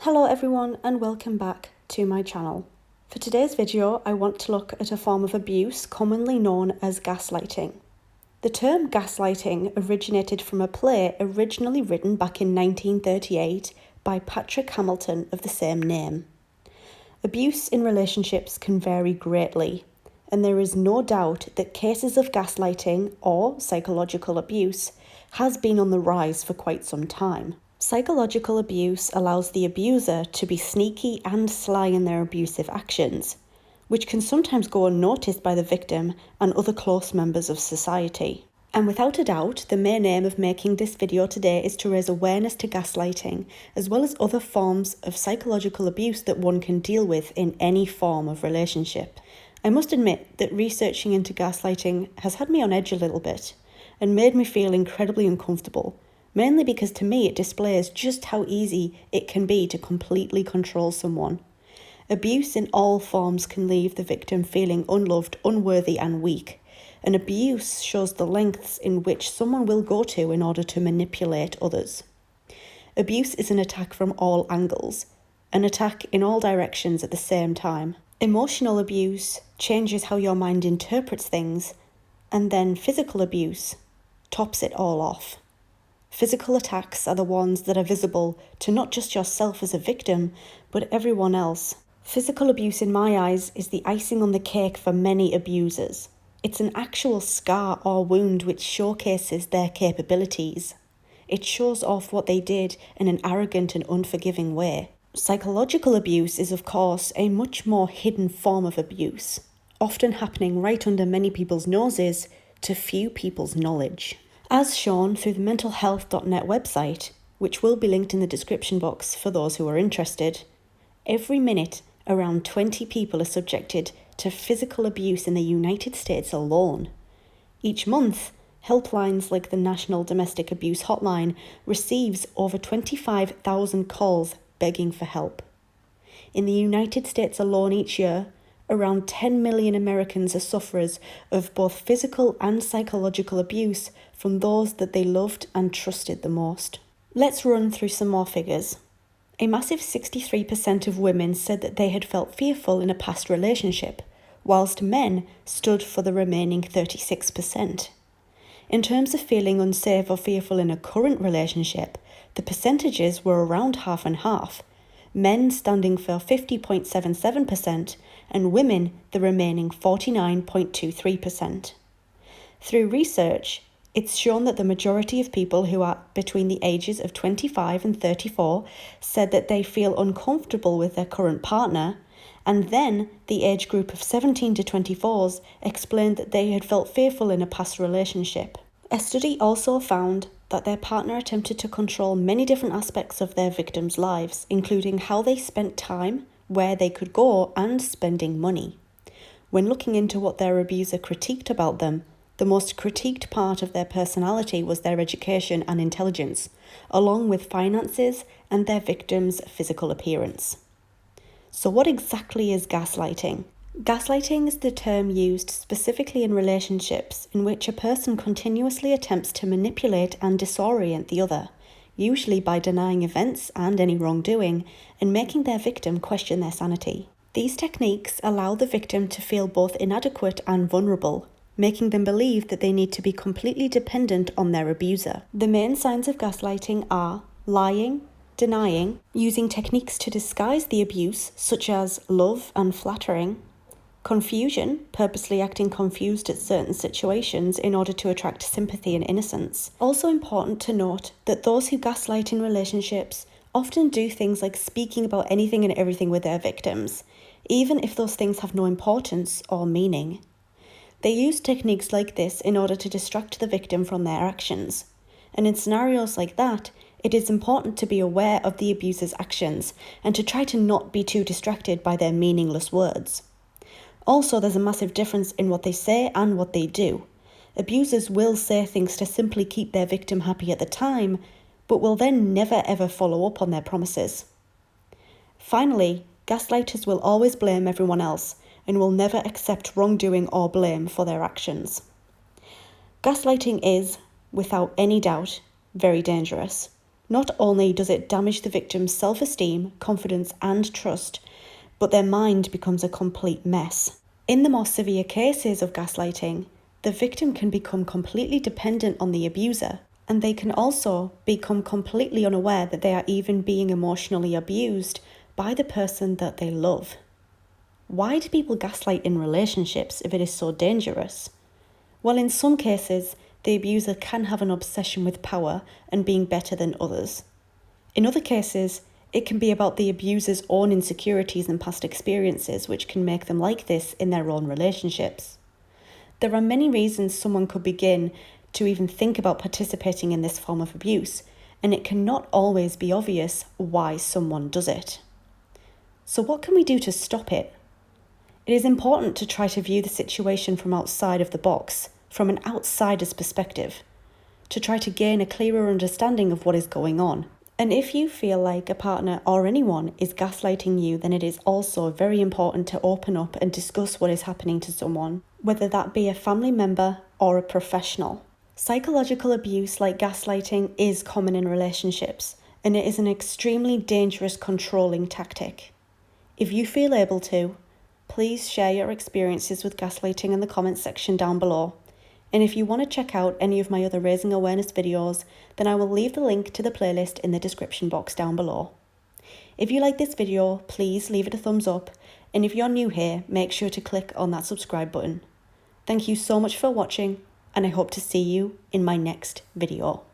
Hello everyone and welcome back to my channel. For today's video, I want to look at a form of abuse commonly known as gaslighting. The term gaslighting originated from a play originally written back in 1938 by Patrick Hamilton of the same name. Abuse in relationships can vary greatly, and there is no doubt that cases of gaslighting or psychological abuse has been on the rise for quite some time. Psychological abuse allows the abuser to be sneaky and sly in their abusive actions, which can sometimes go unnoticed by the victim and other close members of society. And without a doubt, the main aim of making this video today is to raise awareness to gaslighting, as well as other forms of psychological abuse that one can deal with in any form of relationship. I must admit that researching into gaslighting has had me on edge a little bit, and made me feel incredibly uncomfortable. Mainly because to me it displays just how easy it can be to completely control someone. Abuse in all forms can leave the victim feeling unloved, unworthy and weak. And abuse shows the lengths in which someone will go to in order to manipulate others. Abuse is an attack from all angles, an attack in all directions at the same time. Emotional abuse changes how your mind interprets things, and then physical abuse tops it all off. Physical attacks are the ones that are visible to not just yourself as a victim, but everyone else. Physical abuse in my eyes is the icing on the cake for many abusers. It's an actual scar or wound which showcases their capabilities. It shows off what they did in an arrogant and unforgiving way. Psychological abuse is, of course, a much more hidden form of abuse, often happening right under many people's noses to few people's knowledge. As shown through the mentalhealth.net website, which will be linked in the description box for those who are interested, every minute around 20 people are subjected to physical abuse in the United States alone. Each month, helplines like the National Domestic Abuse Hotline receives over 25,000 calls begging for help. In the United States alone each year, around 10 million Americans are sufferers of both physical and psychological abuse from those that they loved and trusted the most. Let's run through some more figures. A massive 63% of women said that they had felt fearful in a past relationship, whilst men stood for the remaining 36%. In terms of feeling unsafe or fearful in a current relationship, the percentages were around half and half, men standing for 50.77% and women the remaining 49.23%. Through research, it's shown that the majority of people who are between the ages of 25 and 34 said that they feel uncomfortable with their current partner, and then the age group of 17 to 24s explained that they had felt fearful in a past relationship. A study also found that their partner attempted to control many different aspects of their victims' lives, including how they spent time, where they could go, and spending money. When looking into what their abuser critiqued about them, the most critiqued part of their personality was their education and intelligence, along with finances and their victim's physical appearance. So what exactly is gaslighting? Gaslighting is the term used specifically in relationships in which a person continuously attempts to manipulate and disorient the other, usually by denying events and any wrongdoing, and making their victim question their sanity. These techniques allow the victim to feel both inadequate and vulnerable, making them believe that they need to be completely dependent on their abuser. The main signs of gaslighting are lying, denying, using techniques to disguise the abuse, such as love and flattering, confusion, purposely acting confused at certain situations in order to attract sympathy and innocence. Also important to note that those who gaslight in relationships often do things like speaking about anything and everything with their victims, even if those things have no importance or meaning. They use techniques like this in order to distract the victim from their actions. And in scenarios like that, it is important to be aware of the abuser's actions and to try to not be too distracted by their meaningless words. Also, there's a massive difference in what they say and what they do. Abusers will say things to simply keep their victim happy at the time, but will then never ever follow up on their promises. Finally, gaslighters will always blame everyone else and will never accept wrongdoing or blame for their actions. Gaslighting is, without any doubt, very dangerous. Not only does it damage the victim's self-esteem, confidence, and trust, but their mind becomes a complete mess. In the more severe cases of gaslighting, the victim can become completely dependent on the abuser, and they can also become completely unaware that they are even being emotionally abused by the person that they love. Why do people gaslight in relationships if it is so dangerous? Well, in some cases, the abuser can have an obsession with power and being better than others. In other cases, it can be about the abuser's own insecurities and past experiences, which can make them like this in their own relationships. There are many reasons someone could begin to even think about participating in this form of abuse, and it cannot always be obvious why someone does it. So what can we do to stop it? It is important to try to view the situation from outside of the box, from an outsider's perspective, to try to gain a clearer understanding of what is going on. And if you feel like a partner or anyone is gaslighting you, then it is also very important to open up and discuss what is happening to someone, whether that be a family member or a professional. Psychological abuse like gaslighting is common in relationships, and it is an extremely dangerous controlling tactic. If you feel able to, please share your experiences with gaslighting in the comments section down below. And if you want to check out any of my other raising awareness videos, then I will leave the link to the playlist in the description box down below. If you like this video, please leave it a thumbs up, and if you're new here, make sure to click on that subscribe button. Thank you so much for watching, and I hope to see you in my next video.